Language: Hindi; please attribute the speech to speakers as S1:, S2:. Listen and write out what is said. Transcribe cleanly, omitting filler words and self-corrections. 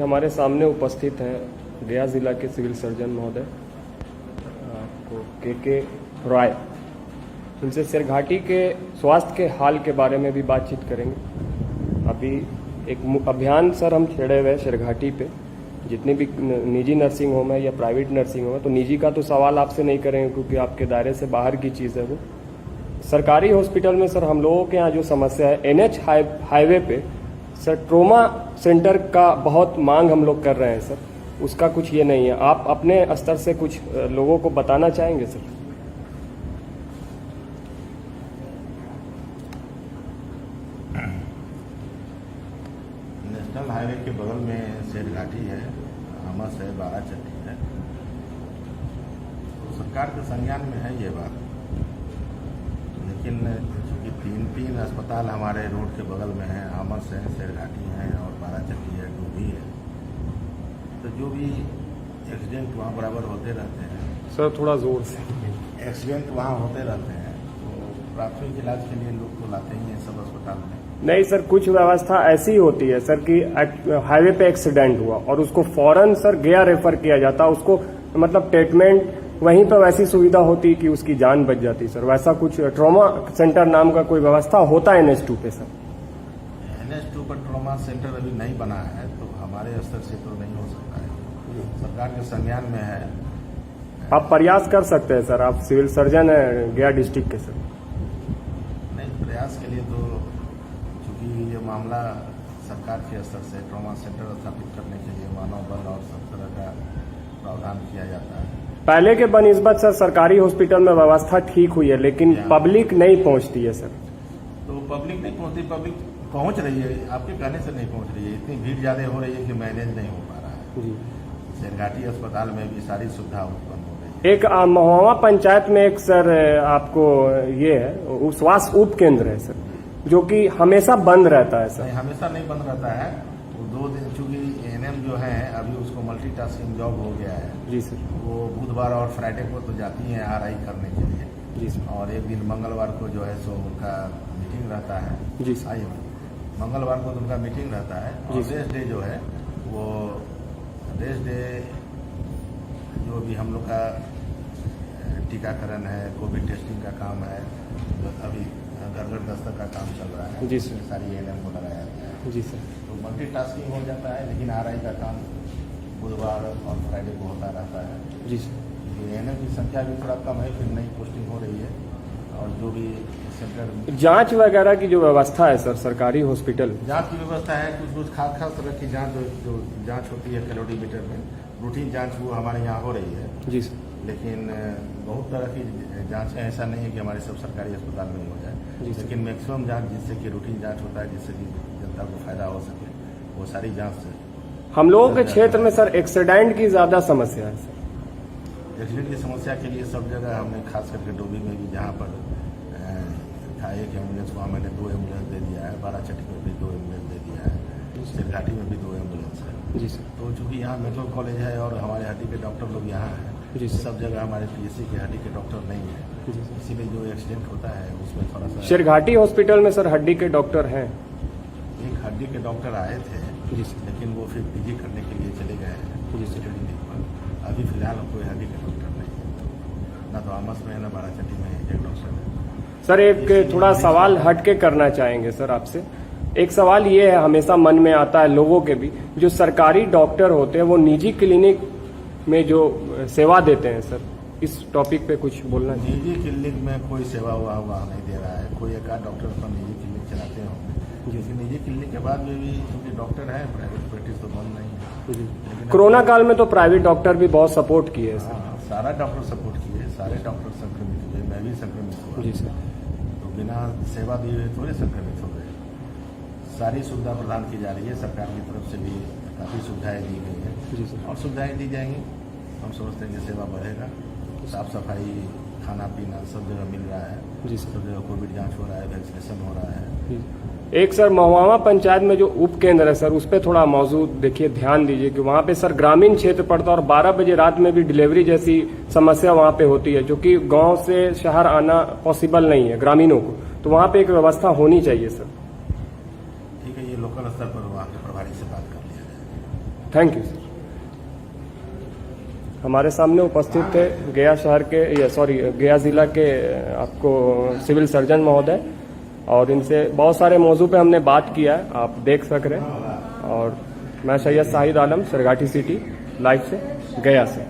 S1: हमारे सामने उपस्थित हैं गया जिला के सिविल सर्जन महोदय आपको के रॉय। उनसे सिरघाटी के स्वास्थ्य के हाल के बारे में भी बातचीत करेंगे। अभी एक अभियान सर हम छेड़े हुए सिरघाटी पे, जितनी भी निजी नर्सिंग होम है या प्राइवेट नर्सिंग होम है, तो निजी का तो सवाल आपसे नहीं करेंगे क्योंकि आपके दायरे से बाहर की चीज़ है वो। सरकारी हॉस्पिटल में सर हम लोगों के यहाँ जो समस्या है, NH हाईवे पे सर ट्रोमा सेंटर का बहुत मांग हम लोग कर रहे हैं सर, उसका कुछ ये नहीं है। आप अपने स्तर से कुछ लोगों को बताना चाहेंगे सर?
S2: नेशनल हाईवे के बगल में सिरघाटी है, आमस है, बाराचट्टी है, तो सरकार के संज्ञान में है ये बात। लेकिन चूँकि तीन अस्पताल हमारे रोड के बगल में हैं, आमस है, सिरघाटी है और बाराचट्टी है, डूबी है, तो जो भी एक्सीडेंट वहाँ बराबर होते रहते हैं
S1: सर, थोड़ा जोर से।
S2: एक्सीडेंट वहाँ होते रहते हैं, तो प्राथमिक इलाज के लिए लोग तो लाते ही हैं सब अस्पताल में।
S1: नहीं सर, कुछ व्यवस्था ऐसी होती है सर कि हाईवे पे एक्सीडेंट हुआ और उसको फौरन सर गया रेफर किया जाता, उसको मतलब ट्रीटमेंट वहीं पर वैसी सुविधा होती कि उसकी जान बच जाती सर। वैसा कुछ ट्रॉमा सेंटर नाम का कोई व्यवस्था होता है NH2 पे सर?
S2: NH2 पर ट्रॉमा सेंटर अभी नहीं बना है, तो हमारे स्तर से तो नहीं हो सकता है, सरकार के संज्ञान में है।
S1: आप प्रयास कर सकते हैं सर, आप सिविल सर्जन है गया डिस्ट्रिक्ट के सर।
S2: नहीं, प्रयास के लिए तो चूंकि ये मामला सरकार के स्तर से ट्रॉमा सेंटर स्थापित करने के लिए मानव बल और सब तरह का प्रावधान किया जाता है।
S1: पहले के बनिस्बत सर सरकारी हॉस्पिटल में व्यवस्था ठीक हुई है, लेकिन पब्लिक नहीं पहुंचती है सर।
S2: तो पब्लिक नहीं पहुंचती, पब्लिक पहुंच रही है, आपके कहने से नहीं पहुंच रही है। इतनी भीड़ ज्यादा हो रही है कि मैनेज नहीं हो पा रहा है जी। सिरघाटी अस्पताल में भी सारी सुविधा उत्पन्न हो रही है।
S1: एक महुआ पंचायत में एक सर आपको ये है स्वास्थ्य उप केंद्र है सर, जो कि हमेशा बंद रहता है सर।
S2: नहीं, हमेशा नहीं बंद रहता है, वो 2 दिन चूंकि ANM जो है अभी उसको मल्टीटास्किंग जॉब हो गया है
S1: जी सर।
S2: वो बुधवार और फ्राइडे को तो जाती हैं RI करने के लिए
S1: जी सर।
S2: और एक दिन मंगलवार को जो है सो उनका मीटिंग रहता है
S1: जी सर।
S2: आइए, मंगलवार को तो उनका मीटिंग रहता है और रेस्ट डे जो है वो रेस्ट डे जो भी हम लोग का टीकाकरण है, कोविड टेस्टिंग का काम है, अभी घर दस्तक का काम चल रहा है
S1: जी सर,
S2: सारी ANM को लगाया गया है
S1: जी सर।
S2: तो मल्टीटास्किंग हो जाता है, लेकिन RI का काम बुधवार और फ्राइडे को होता रहता है
S1: जी सर।
S2: तो ANM की संख्या भी थोड़ा कम है, फिर नई पोस्टिंग हो रही है और जो भी सेंटर
S1: जांच वगैरह की जो व्यवस्था है सर सरकारी हॉस्पिटल,
S2: जांच की व्यवस्था है, कुछ खास तरह की जांच जो जांच होती है कैलोरीमीटर में, रूटीन जांच वो हमारे यहाँ हो रही है
S1: जी सर।
S2: लेकिन बहुत तरह की जांच है, ऐसा नहीं है कि हमारे सब सरकारी अस्पताल में हो जाए, लेकिन मैक्सिमम जांच जिससे कि रूटीन जांच होता है, जिससे कि जनता को फायदा हो सके, वो सारी जांच
S1: हम लोगों के क्षेत्र में सर एक्सीडेंट की ज्यादा समस्या है सर।
S2: एक्सीडेंट की समस्या के लिए सब जगह हमने खास करके डोभी में भी जहाँ पर था एक एम्बुलेंस, वहाँ मैंने 2 एम्बुलेंस दे दिया है, बाराचट्टी में भी 2 एम्बुलेंस दे दिया है, सिरघाटी में भी 2 एम्बुलेंस है
S1: जी सर।
S2: तो चूँकि यहाँ मेडिकल कॉलेज है और हमारे हड्डी के डॉक्टर लोग यहाँ हैं, सब जगह हमारे PSC के हड्डी के डॉक्टर नहीं है, इसीलिए जो एक्सीडेंट होता है उसमें थोड़ा सा।
S1: सिरघाटी हॉस्पिटल में सर हड्डी के डॉक्टर हैं? एक
S2: हड्डी के डॉक्टर आए थे
S1: जी सर,
S2: लेकिन वो फिर PG करने के लिए चले गए हैं
S1: जी सर।
S2: अभी फिलहाल कोई हड्डी के डॉक्टर नहीं है, ना तो आमस में है ना बाराचट्टी में एक डॉक्टर है।
S1: सर एक थोड़ा सवाल हटके करना चाहेंगे सर आपसे। एक सवाल ये है, हमेशा मन में आता है लोगों के भी, जो सरकारी डॉक्टर होते हैं वो निजी क्लिनिक में जो सेवा देते हैं सर, इस टॉपिक पे कुछ बोलना चाहिए।
S2: निजी क्लिनिक में कोई सेवा हुआ नहीं दे रहा है, कोई एक आध डॉक्टर अपना निजी क्लिनिक चलाते होंगे, क्योंकि निजी क्लिनिक के बाद में भी क्योंकि डॉक्टर है, प्राइवेट प्रैक्टिस तो बंद नहीं है।
S1: कोरोना काल में तो प्राइवेट डॉक्टर भी बहुत सपोर्ट किए सर।
S2: सारा डॉक्टर सपोर्ट किए, सारे डॉक्टर संक्रमित हुए, मैं भी संक्रमित हुआ
S1: जी सर।
S2: तो बिना सेवा दिए हुए थोड़े संक्रमित हो गए। सारी सुविधा प्रदान की जा रही है, सरकार की तरफ से भी काफ़ी सुविधाएं दी गई है
S1: जी सर।
S2: और सुविधाएं दी जाएंगी, हम समझते हैं कि सेवा बढ़ेगा, साफ सफाई, खाना पीना सब जगह मिल रहा है
S1: जी सर।
S2: सब जगह कोविड जांच हो रहा है, वैक्सीनेशन हो रहा है।
S1: एक सर महुआ पंचायत में जो उप केंद्र है सर, उस पर थोड़ा मौजूद देखिए, ध्यान दीजिए कि वहाँ पे सर ग्रामीण क्षेत्र पड़ता है और 12 बजे रात में भी डिलीवरी जैसी समस्या वहाँ पे होती है, जो कि गांव से शहर आना पॉसिबल नहीं है ग्रामीणों को, तो वहाँ पे एक व्यवस्था होनी चाहिए सर।
S2: ठीक है, ये लोकल स्तर पर वहाँ के प्रभारी से बात कर लिया जाए।
S1: Thank you sir. हमारे सामने उपस्थित थे गया शहर के गया जिला के आपको सिविल सर्जन महोदय, और इनसे बहुत सारे मौजू पे हमने बात किया है, आप देख सक रहे हैं। और मैं सैयद शाहिद आलम, सरघाटी सिटी लाइव से गया से।